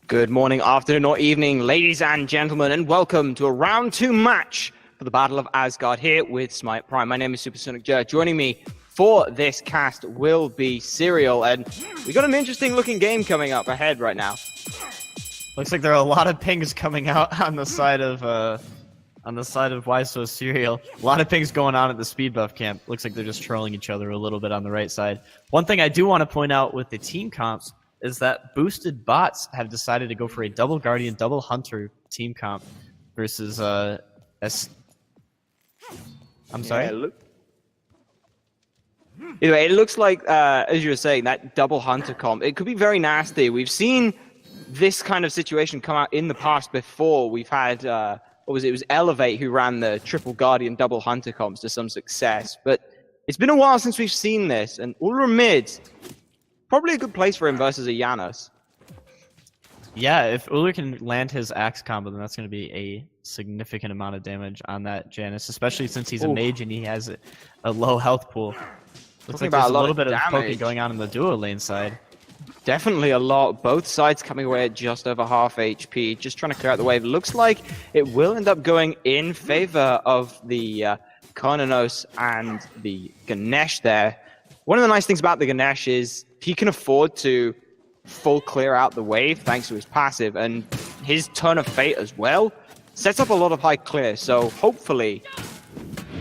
Good morning, afternoon, or evening, ladies and gentlemen, and welcome to a round 2 match for the Battle of Asgard here with Smite Prime. My name is Supersonic Jer. Joining me for this cast will be Serial, and we got an interesting looking game coming up ahead right now. Looks like there are a lot of pings coming out on the side of WHYSOCEREAL. A lot of pings going on at the speed buff camp. Looks like they're just trolling each other a little bit on the right side. One thing I do want to point out with the team comps is that boosted bots have decided to go for a double Guardian, double Hunter team comp versus I'm sorry? Yeah, either way, it looks like, as you were saying, that double Hunter comp, it could be very nasty. We've seen this kind of situation come out in the past before. We've had, what was it? It was Elevate who ran the triple Guardian, double Hunter comps to some success. But it's been a while since we've seen this, and Ulra mid, probably a good place for him versus a Janus. Yeah, if Uller can land his axe combo, then that's going to be a significant amount of damage on that Janus, especially since he's a mage and he has a low health pool. Looks like there's a little bit of poking going on the duo lane side. Definitely a lot. Both sides coming away at just over half HP, just trying to clear out the wave. It looks like it will end up going in favor of the Karnanos and the Ganesh there. One of the nice things about the Ganesh is he can afford to full clear out the wave thanks to his passive, and his Turn of Fate as well sets up a lot of high clear, so hopefully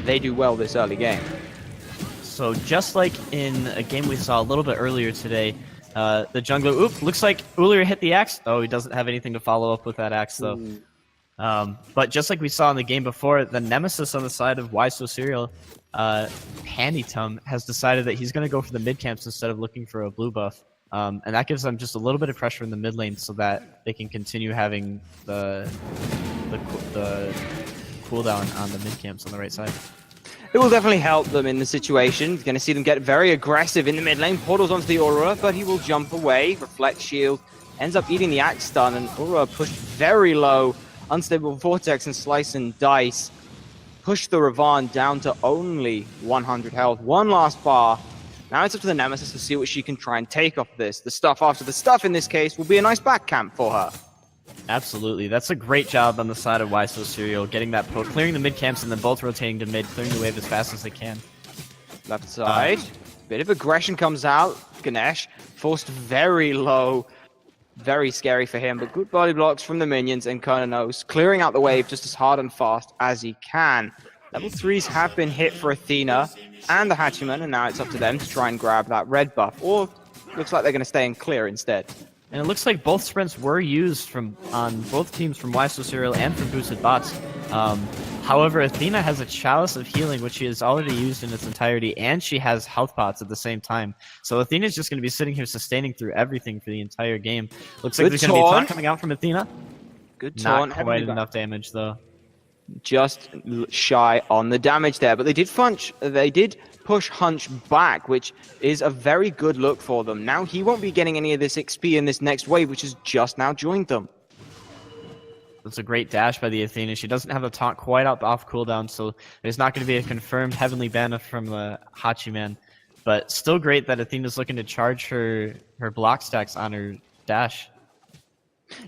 they do well this early game. So just like in a game we saw a little bit earlier today, the jungler, looks like Uller hit the axe. Oh, he doesn't have anything to follow up with that axe though. But just like we saw in the game before, the Nemesis on the side of WHYSOCEREAL, Handytum, has decided that he's going to go for the mid camps instead of looking for a blue buff. And that gives them just a little bit of pressure in the mid lane so that they can continue having the cooldown on the mid camps on the right side. It will definitely help them in the situation. You're going to see them get very aggressive in the mid lane. Portals onto the Aurora, but he will jump away. Reflect shield, ends up eating the axe stun, and Aurora pushed very low. Unstable Vortex and Slice and Dice push the Ravan down to only 100 health. One last bar. Now it's up to the Nemesis to see what she can try and take off this. The stuff after the stuff in this case will be a nice back camp for her. Absolutely. That's a great job on the side of WHYSOCEREAL, getting that poke, clearing the mid camps and then both rotating to mid, clearing the wave as fast as they can. Left side. Bit of aggression comes out. Ganesh forced very low. Very scary for him, but good body blocks from the minions, and Karnanos clearing out the wave just as hard and fast as he can. Level 3s have been hit for Athena and the Hachiman, and now it's up to them to try and grab that red buff, or looks like they're going to stay in clear instead. And it looks like both sprints were used on both teams from WHYSOCEREAL and from boosted bots. However, Athena has a Chalice of Healing, which she has already used in its entirety, and she has health pots at the same time. So Athena's just going to be sitting here sustaining through everything for the entire game. Looks like there's going to be taunt coming out from Athena. Good taunt. Not quite enough damage, though. Just shy on the damage there, but they did push Hunch back, which is a very good look for them. Now he won't be getting any of this XP in this next wave, which has just now joined them. That's a great dash by the Athena. She doesn't have the taunt quite out off cooldown, so there's not going to be a confirmed Heavenly Banner from the Hachiman. But still great that Athena's looking to charge her block stacks on her dash.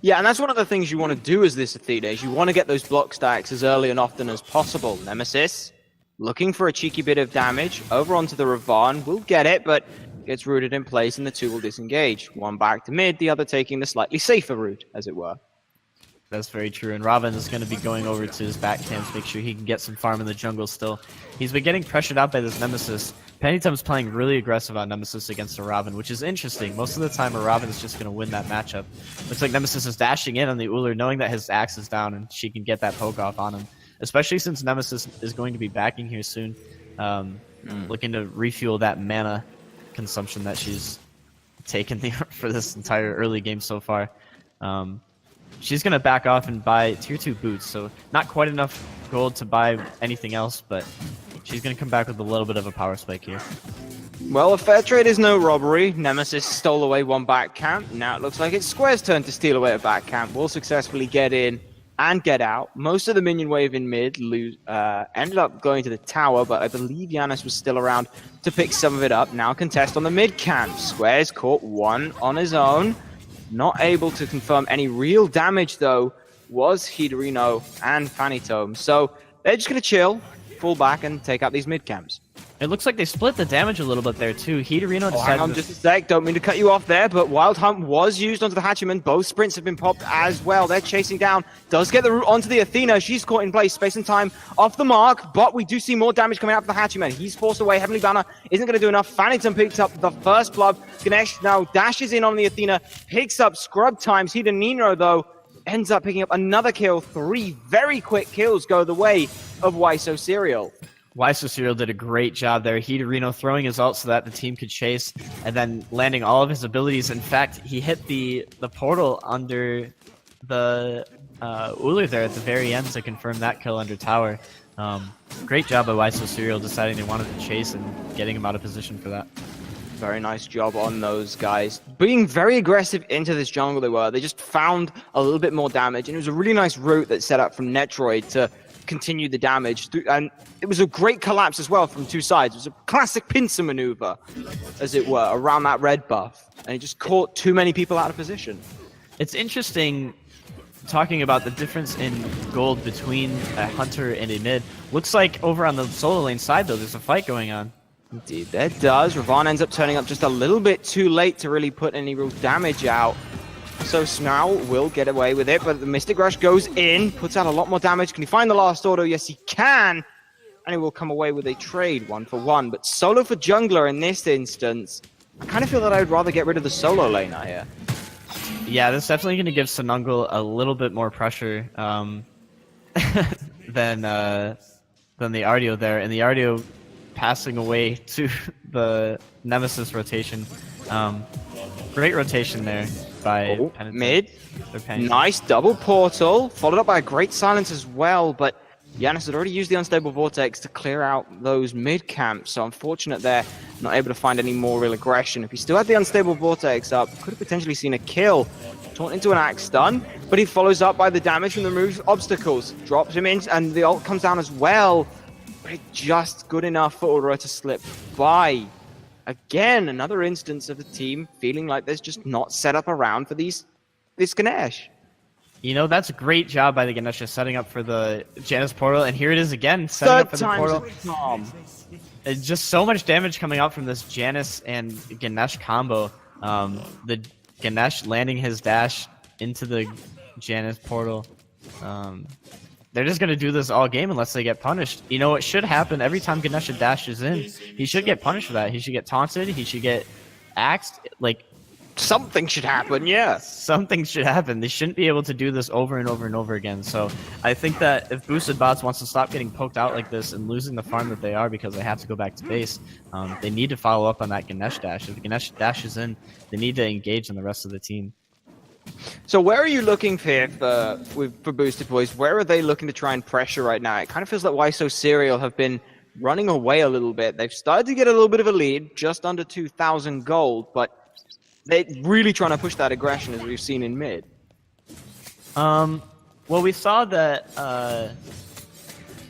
Yeah, and that's one of the things you want to do as this Athena, is you want to get those block stacks as early and often as possible. Nemesis looking for a cheeky bit of damage over onto the Ravan. Will get it, but gets rooted in place, and the two will disengage. One back to mid, the other taking the slightly safer route, as it were. That's very true, and Ravan is going to be going over to his back camps, make sure he can get some farm in the jungle still. He's been getting pressured out by this Nemesis. Pennytum's playing really aggressive on Nemesis against a Ravan, which is interesting. Most of the time, a Ravan is just going to win that matchup. Looks like Nemesis is dashing in on the Uller, knowing that his axe is down and she can get that poke off on him. Especially since Nemesis is going to be backing here soon, looking to refuel that mana consumption that she's taken for this entire early game so far. She's going to back off and buy tier 2 boots, so not quite enough gold to buy anything else, but she's going to come back with a little bit of a power spike here. Well, a fair trade is no robbery. Nemesis stole away one back camp. Now it looks like it's Square's turn to steal away a back camp. Will successfully get in and get out. Most of the minion wave in mid ended up going to the tower, but I believe Giannis was still around to pick some of it up. Now contest on the mid camp. Squares caught one on his own. Not able to confirm any real damage, though, was Hidorino and Fanitome. So they're just going to chill, fall back, and take out these mid camps. It looks like they split the damage a little bit there, too. Hidorino decided hang on just a sec. Don't mean to cut you off there, but Wild Hunt was used onto the Hatchiman. Both sprints have been popped as well. They're chasing down. Does get the route onto the Athena. She's caught in place. Space and time off the mark, but we do see more damage coming out from the Hatchiman. He's forced away. Heavenly Banner isn't going to do enough. Fannington picks up the first blood. Ganesh now dashes in on the Athena, picks up scrub times. Hidorino, though, ends up picking up another kill. 3 very quick kills go the way of WHYSOCEREAL. WHYSOCEREAL did a great job there. Hidorino throwing his ult so that the team could chase, and then landing all of his abilities. In fact, he hit the portal under the Ullr there at the very end to confirm that kill under tower. Great job by WHYSOCEREAL deciding they wanted to chase and getting him out of position for that. Very nice job on those guys. Being very aggressive into this jungle they were. They just found a little bit more damage, and it was a really nice route that set up from Netroid to continue the damage. And it was a great collapse as well from two sides. It was a classic pincer maneuver, as it were, around that red buff. And it just caught too many people out of position. It's interesting talking about the difference in gold between a hunter and a mid. Looks like over on the solo lane side, though, there's a fight going on. Indeed, there does. Ravan ends up turning up just a little bit too late to really put any real damage out. So Smau will get away with it, but the Mystic Rush goes in, puts out a lot more damage. Can he find the last auto? Yes, he can. And he will come away with a trade, 1-for-1. But solo for jungler in this instance, I kind of feel that I would rather get rid of the solo laner here. Yeah, that's definitely going to give Senungle a little bit more pressure than the Ardio there. And the Ardio passing away to the Nemesis rotation. Great rotation there by mid. Nice double portal, followed up by a great silence as well, but Giannis had already used the Unstable Vortex to clear out those mid camps, so unfortunate there, not able to find any more real aggression. If he still had the Unstable Vortex up, could have potentially seen a kill. Taunt into an axe stun, but he follows up by the damage from the removes obstacles, drops him in, and the ult comes down as well, but it's just good enough for Ullr to slip by. Again, another instance of the team feeling like there's just not set up around for this Ganesh. You know, that's a great job by the Ganesh setting up for the Janus portal, and here it is again, setting up for the portal. It's just so much damage coming out from this Janus and Ganesh combo. The Ganesh landing his dash into the Janus portal. They're just going to do this all game unless they get punished. You know what should happen every time Ganesha dashes in? He should get punished for that. He should get taunted. He should get axed. Like, something should happen, yeah. Something should happen. They shouldn't be able to do this over and over and over again. So I think that if Boosted Bots wants to stop getting poked out like this and losing the farm that they are because they have to go back to base, they need to follow up on that Ganesh dash. If Ganesh dashes in, they need to engage on the rest of the team. So where are you looking for Boosted Boys? Where are they looking to try and pressure right now? It kind of feels like WHYSOCEREAL have been running away a little bit. They've started to get a little bit of a lead, just under 2,000 gold, but they're really trying to push that aggression as we've seen in mid. Well, we saw that the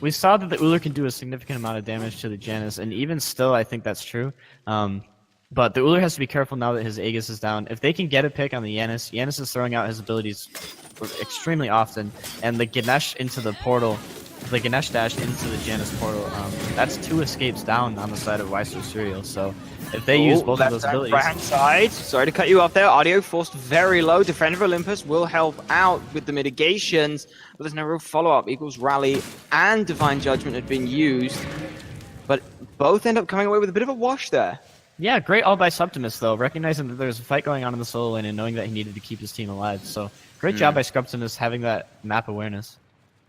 Ullr can do a significant amount of damage to the Janus, and even still, I think that's true. But the Ullr has to be careful now that his Aegis is down. If they can get a pick on the Janus, Janus is throwing out his abilities extremely often, and the Ganesh into the portal, the Ganesh dash into the Janus portal, that's 2 escapes down on the side of WHYSOCEREAL. So if they use both of those abilities... Right-hand side. Sorry to cut you off there. Audio forced very low. Defender of Olympus will help out with the mitigations, but there's no real follow-up. Eagles Rally and Divine Judgment had been used, but both end up coming away with a bit of a wash there. Yeah, great all by Subtimus, though, recognizing that there's a fight going on in the solo lane and knowing that he needed to keep his team alive. So great job by Subtimus having that map awareness.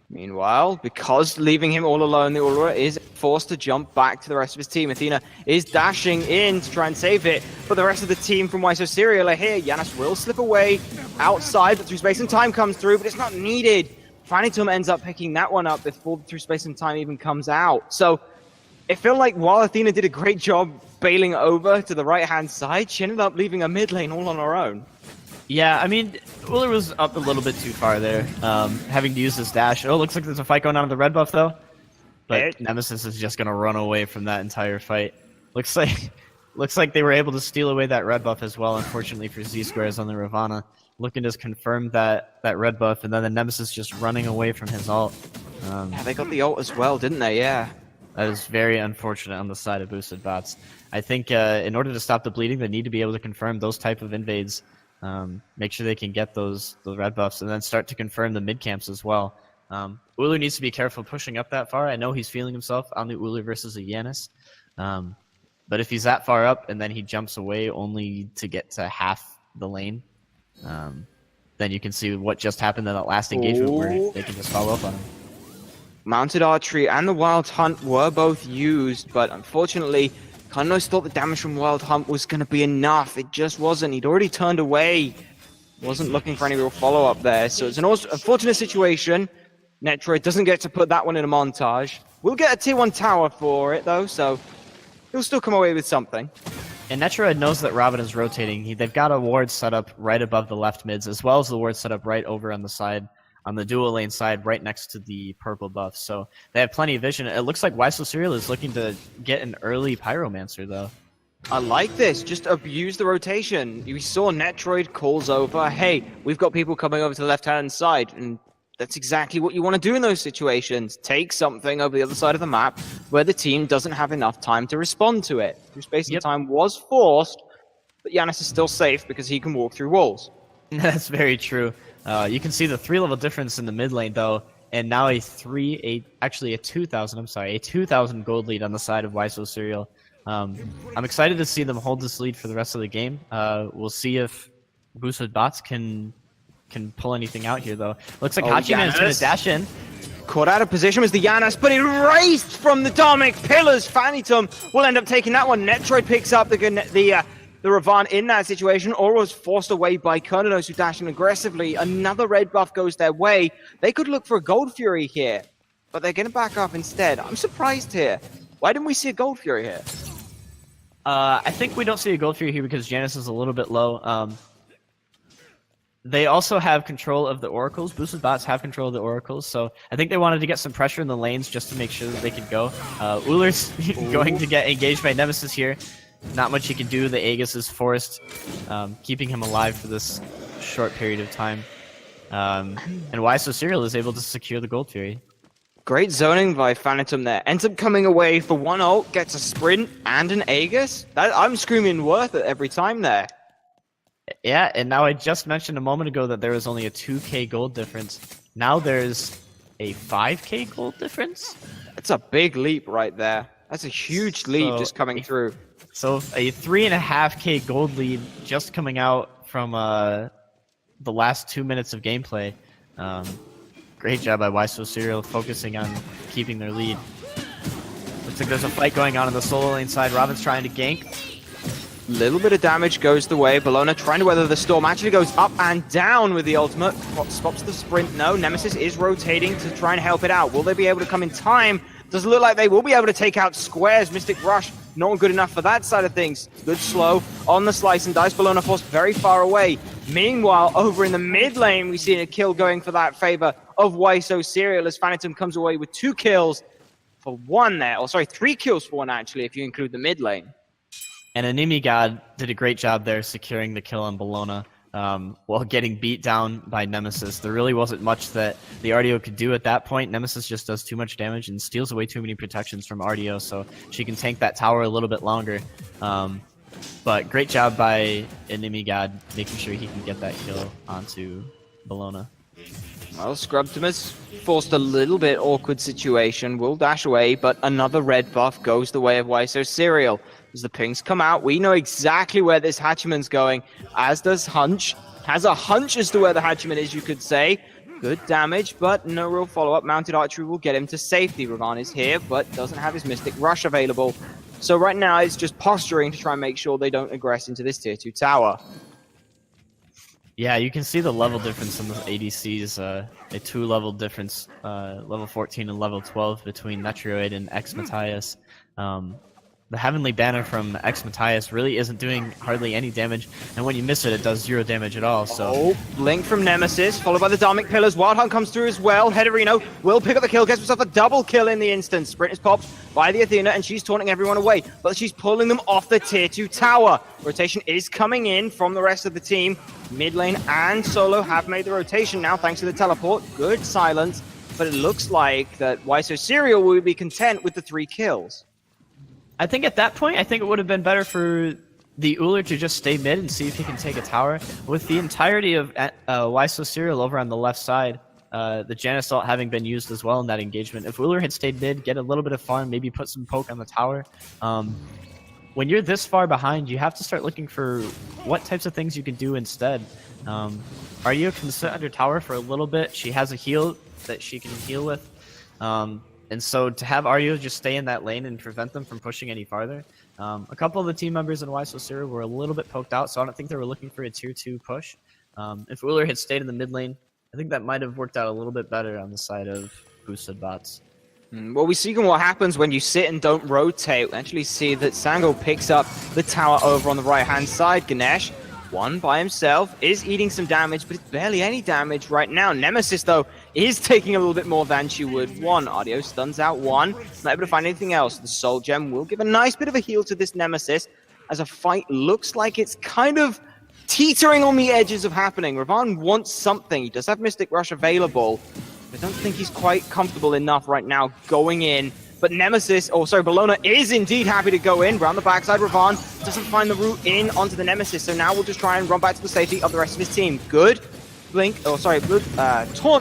Meanwhile, because leaving him all alone, the Ullr is forced to jump back to the rest of his team. Athena is dashing in to try and save it, but the rest of the team from WHYSOCEREAL are here. Giannis will slip away outside, but Through Space and Time comes through, but it's not needed. Fanitome ends up picking that one up before Through Space and Time even comes out. So it felt like while Athena did a great job bailing over to the right-hand side, she ended up leaving a mid lane all on her own. Yeah, I mean, Uller was up a little bit too far there, having to use his dash. Oh, looks like there's a fight going on in the red buff, though. But Nemesis is just going to run away from that entire fight. Looks like they were able to steal away that red buff as well, unfortunately for Z-Squares on the Ravana. Looking to confirm that red buff, and then the Nemesis just running away from his ult. Yeah, they got the ult as well, didn't they? Yeah. That is very unfortunate on the side of boosted bots. I think in order to stop the bleeding, they need to be able to confirm those type of invades. Make sure they can get the red buffs, and then start to confirm the mid camps as well. Ulu needs to be careful pushing up that far. I know he's feeling himself on the Ulu versus a Yanis. But if he's that far up and then he jumps away only to get to half the lane, then you can see what just happened in that last engagement where they can just follow up on him. Mounted Archery and the Wild Hunt were both used, but unfortunately, Carnos thought the damage from Wild Hunt was going to be enough. It just wasn't. He'd already turned away. Wasn't looking for any real follow-up there. So it's an unfortunate situation. Netroid doesn't get to put that one in a montage. We'll get a tier 1 tower for it, though, so he'll still come away with something. And Netroid knows that Robin is rotating. They've got a ward set up right above the left mids, as well as the ward set up right over on the side, on the dual lane side, right next to the purple buff. So they have plenty of vision. It looks like WHYSOCEREAL is looking to get an early Pyromancer, though. I like this. Just abuse the rotation. You saw Netroid calls over, hey, we've got people coming over to the left-hand side, and that's exactly what you want to do in those situations. Take something over the other side of the map where the team doesn't have enough time to respond to it. Your space and time was forced, but Yanis is still safe because he can walk through walls. That's very true. You can see the 3-level difference in the mid lane, though, and now a 2,000 gold lead on the side of WHYSOCEREAL. I'm excited to see them hold this lead for the rest of the game. We'll see if boosted bots can pull anything out here, though. Looks like Hachiman is going to dash in. Caught out of position was the Yanis, but erased from the Dharmic Pillars. Phantom will end up taking that one. Netroid picks up the Ravan in that situation. Aura was forced away by Kernanos, who dashed in aggressively. Another red buff goes their way. They could look for a Gold Fury here, but they're going to back up instead. I'm surprised here. Why didn't we see a Gold Fury here? I think we don't see a Gold Fury here because Janus is a little bit low. They also have control of the oracles. Boosted bots have control of the oracles, so I think they wanted to get some pressure in the lanes just to make sure that they could go. Uller's going to get engaged by Nemesis here. Not much he can do. The Aegis is forced, keeping him alive for this short period of time. And WHYSOCEREAL is able to secure the Gold Fury. Great zoning by Phantom there. Ends up coming away for one ult, gets a sprint and an Aegis. I'm screaming worth it every time there. Yeah, and now I just mentioned a moment ago that there was only a 2k gold difference. Now there's a 5k gold difference? That's a big leap right there. That's a huge lead just coming through. So a 3.5k gold lead just coming out from the last 2 minutes of gameplay. Great job by WHYSOCEREAL focusing on keeping their lead. Looks like there's a fight going on the solo lane side. Robin's trying to gank. Little bit of damage goes the way. Bellona trying to weather the storm. Actually goes up and down with the ultimate. Stops the sprint. No, Nemesis is rotating to try and help it out. Will they be able to come in time? Doesn't look like they will be able to take out squares. Mystic Rush, not good enough for that side of things. Good slow on the slice and dice. Bellona forced very far away. Meanwhile, over in the mid lane, we see a kill going for that favor of WHYSOCEREAL as Phantom comes away with 2 kills for 1 there. Or sorry, 3 kills for 1 actually, if you include the mid lane. And Anime God did a great job there securing the kill on Bellona while getting beat down by Nemesis. There really wasn't much that the RDO could do at that point. Nemesis just does too much damage and steals away too many protections from RDO, so she can tank that tower a little bit longer. But great job by Anime God making sure he can get that kill onto Bellona. Well, Scrubtimus forced a little bit awkward situation. Will dash away, but another red buff goes the way of WHYSOCEREAL. As the pings come out, we know exactly where this Hachiman's going, as does Hunch. Has a hunch as to where the Hachiman is, you could say. Good damage, but no real follow-up. Mounted Archery will get him to safety. Ravan is here, but doesn't have his Mystic Rush available. So right now, it's just posturing to try and make sure they don't aggress into this tier 2 tower. Yeah, you can see the level difference in the ADCs. A 2-level difference, level 14 and level 12 between Netroid and Matthias. the Heavenly Banner from X Matthias really isn't doing hardly any damage, and when you miss it, it does 0 damage at all. So Blink from Nemesis, followed by the Dharmic Pillars. Wild Hunt comes through as well. Hedorino will pick up the kill, gets herself a double kill in the instant. Sprint is popped by the Athena, and she's taunting everyone away, but she's pulling them off the tier 2 tower. Rotation is coming in from the rest of the team. Mid lane and solo have made the rotation now, thanks to the teleport. Good silence, but it looks like that WHYSOCEREAL will be content with the 3 kills. I think at that point, I think it would have been better for the Uller to just stay mid and see if he can take a tower. With the entirety of WHYSOCEREAL over on the left side, the Janus ult having been used as well in that engagement, if Uller had stayed mid, get a little bit of farm, maybe put some poke on the tower. When you're this far behind, you have to start looking for what types of things you can do instead. Aryu can sit under tower for a little bit. She has a heal that she can heal with. And so to have Aryu just stay in that lane and prevent them from pushing any farther. A couple of the team members in WHYSOCEREAL were a little bit poked out, so I don't think they were looking for a tier 2 push. If Uller had stayed in the mid lane, I think that might have worked out a little bit better on the side of boosted bots. Well, we see what happens when you sit and don't rotate. We actually see that Sangol picks up the tower over on the right-hand side. Ganesh, one by himself, is eating some damage, but it's barely any damage right now. Nemesis, though, is taking a little bit more than she would want. Audio stuns out one, not able to find anything else. The Soul Gem will give a nice bit of a heal to this Nemesis, as a fight looks like it's kind of teetering on the edges of happening. Ravan wants something. He does have Mystic Rush available. I don't think he's quite comfortable enough right now going in. But Nemesis, Bellona is indeed happy to go in. Round the backside, Ravan doesn't find the route in onto the Nemesis. So now we'll just try and run back to the safety of the rest of his team. Good taunt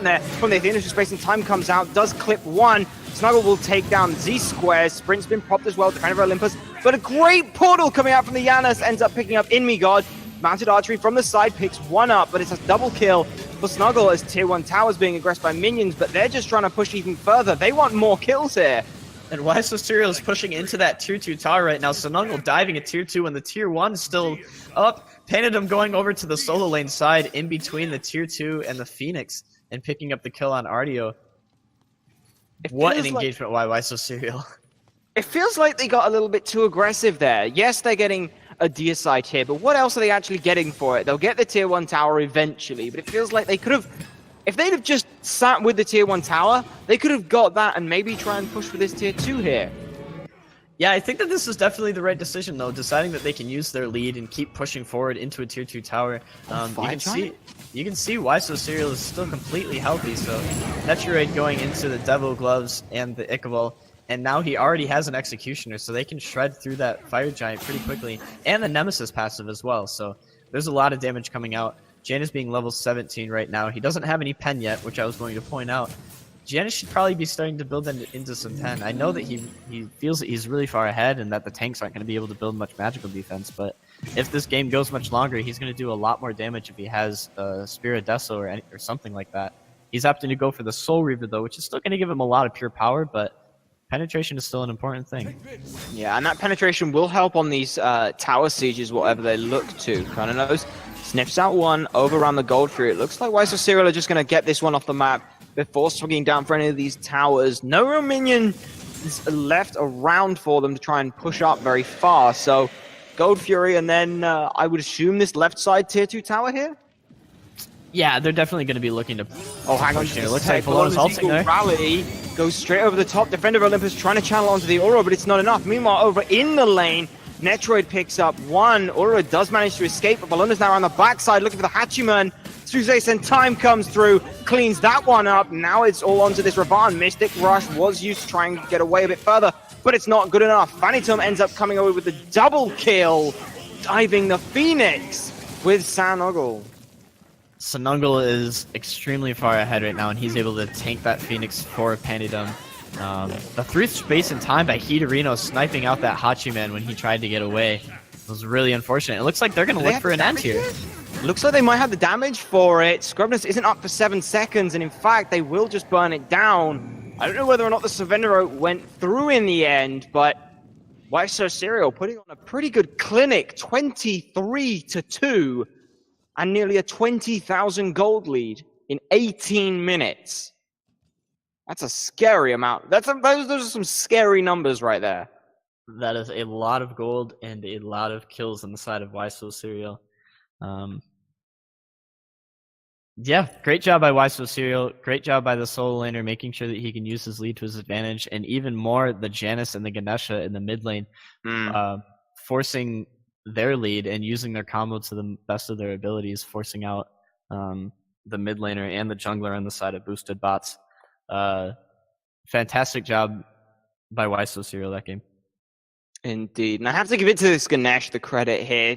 there from the Athena, who's spacing time comes out, does clip one. Snuggle will take down Z-Squares. Sprint's been propped as well, Defender of Olympus. But a great portal coming out from the Janus ends up picking up Inmigod. Mounted Archery from the side picks one up, but it's a double kill for Snuggle as tier 1 towers being aggressed by minions, but they're just trying to push even further. They want more kills here. And WHYSOCEREAL is pushing into that tier 2 tower right now. Snuggle diving at tier 2 and the tier 1 still up. Painted going over to the solo lane side in between the tier 2 and the Phoenix and picking up the kill on Ardio. What an engagement by WHYSOCEREAL. It feels like they got a little bit too aggressive there. Yes, they're getting a deicide here, but what else are they actually getting for it? They'll get the tier 1 tower eventually, but it feels like they could have, if they'd have just sat with the tier 1 tower, they could have got that and maybe try and push for this tier 2 here. Yeah, I think that this is definitely the right decision, though, deciding that they can use their lead and keep pushing forward into a tier 2 tower. You can see WHYSOCEREAL is still completely healthy, so Netroid going into the Devil Gloves and the Ichabod, and now he already has an Executioner, so they can shred through that Fire Giant pretty quickly, and the Nemesis passive as well, so there's a lot of damage coming out. Janus being level 17 right now. He doesn't have any pen yet, which I was going to point out. Janus should probably be starting to build into some 10. I know that he feels that he's really far ahead and that the tanks aren't going to be able to build much magical defense, but if this game goes much longer, he's going to do a lot more damage if he has Spirit Deso or something like that. He's opting to go for the Soul Reaver, though, which is still going to give him a lot of pure power, but penetration is still an important thing. Yeah, and that penetration will help on these tower sieges, whatever they look to. Kronos sniffs out one over around the Gold Fury. It looks like WHYSOCEREAL are just going to get this one off the map before swinging down for any of these towers. No real minion is left around for them to try and push up very far. So Gold Fury, and then I would assume this left side tier 2 tower here? Yeah, they're definitely going to be looking to... Oh, hang on. It looks like Bellona's ulting there. Rally goes straight over the top. Defender of Olympus trying to channel onto the Aura, but it's not enough. Meanwhile, over in the lane, Netroid picks up one. Aura does manage to escape, but Bellona's now on the backside looking for the Hachiman. Suze and time comes through, cleans that one up. Now it's all onto this Ravan. Mystic Rush was used to try and get away a bit further, but it's not good enough. Vanitum ends up coming away with the double kill, diving the Phoenix with Sanoggle. Sanungle is extremely far ahead right now, and he's able to tank that Phoenix for Panidum. The through space and time by Hidorino sniping out that Hachiman when he tried to get away was really unfortunate. It looks like they're going to look for an end here. Looks like they might have the damage for it. Scrubness isn't up for 7 seconds, and in fact, they will just burn it down. I don't know whether or not the Savendero went through in the end, but WHYSOCEREAL putting on a pretty good clinic, 23-2, and nearly a 20,000 gold lead in 18 minutes. That's a scary amount. Those are some scary numbers right there. That is a lot of gold and a lot of kills on the side of WHYSOCEREAL. Yeah, great job by WHYSOCEREAL. Great job by the solo laner, making sure that he can use his lead to his advantage, and even more the Janus and the Ganesha in the mid lane, forcing their lead and using their combo to the best of their abilities, forcing out the mid laner and the jungler on the side of boosted bots. Fantastic job by WHYSOCEREAL that game. Indeed. And I have to give it to this Ganesh the credit here.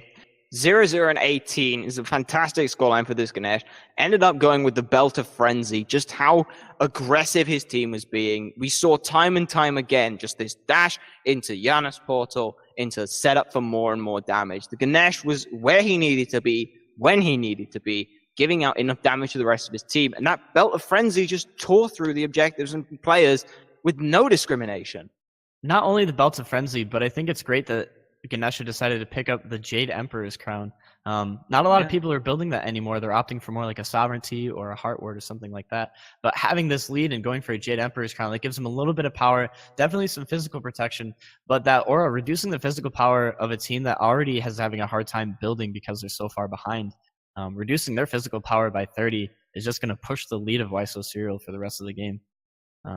0-0 and 18 is a fantastic scoreline for this Ganesh. Ended up going with the Belt of Frenzy, just how aggressive his team was being. We saw time and time again just this dash into Janus portal, into setup for more and more damage. The Ganesh was where he needed to be, when he needed to be, giving out enough damage to the rest of his team. And that Belt of Frenzy just tore through the objectives and players with no discrimination. Not only the Belts of Frenzy, but I think it's great that Ganesha decided to pick up the Jade Emperor's crown. Not a lot of people are building that anymore. They're opting for more like a Sovereignty or a Heart Ward or something like that. But having this lead and going for a Jade Emperor's crown, that gives him a little bit of power, definitely some physical protection. But that aura, reducing the physical power of a team that already has having a hard time building because they're so far behind, reducing their physical power by 30 is just going to push the lead of WHYSOCEREAL for the rest of the game.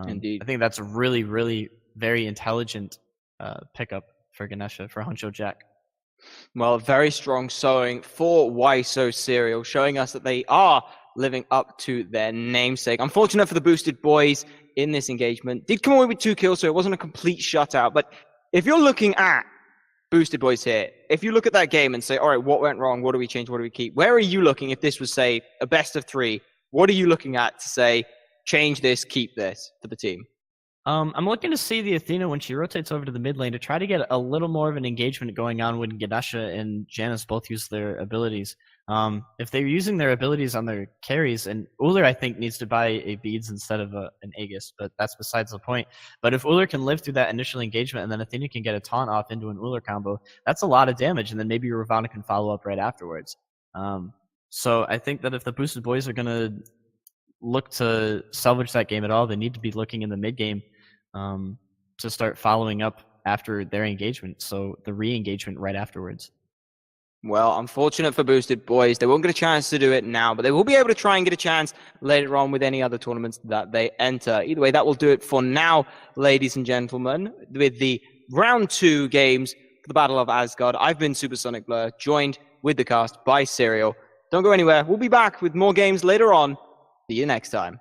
Indeed. I think that's a really, really very intelligent pickup for Ganesha, for Honcho Jack. Well, very strong showing for WHYSOCEREAL, showing us that they are living up to their namesake. Unfortunate for the boosted boys in this engagement. Did come away with 2 kills, so it wasn't a complete shutout. But if you're looking at boosted boys here, if you look at that game and say, all right, what went wrong? What do we change? What do we keep? Where are you looking if this was, say, a best of 3? What are you looking at to say, change this, keep this for the team? I'm looking to see the Athena when she rotates over to the mid lane to try to get a little more of an engagement going on when Ganesha and Janus both use their abilities. If they're using their abilities on their carries, and Ullr I think needs to buy a beads instead of an Aegis, but that's besides the point. But if Ullr can live through that initial engagement and then Athena can get a taunt off into an Ullr combo, that's a lot of damage, and then maybe Ravana can follow up right afterwards. So I think that if the boosted boys are going to look to salvage that game at all, they need to be looking in the mid game to start following up after their engagement, so the re-engagement right afterwards. Well, unfortunate for boosted boys. They won't get a chance to do it now, but they will be able to try and get a chance later on with any other tournaments that they enter. Either way, that will do it for now, ladies and gentlemen, with the round 2 games for the Battle of Asgard. I've been Supersonic Blur, joined with the cast by Serial. Don't go anywhere. We'll be back with more games later on. See you next time.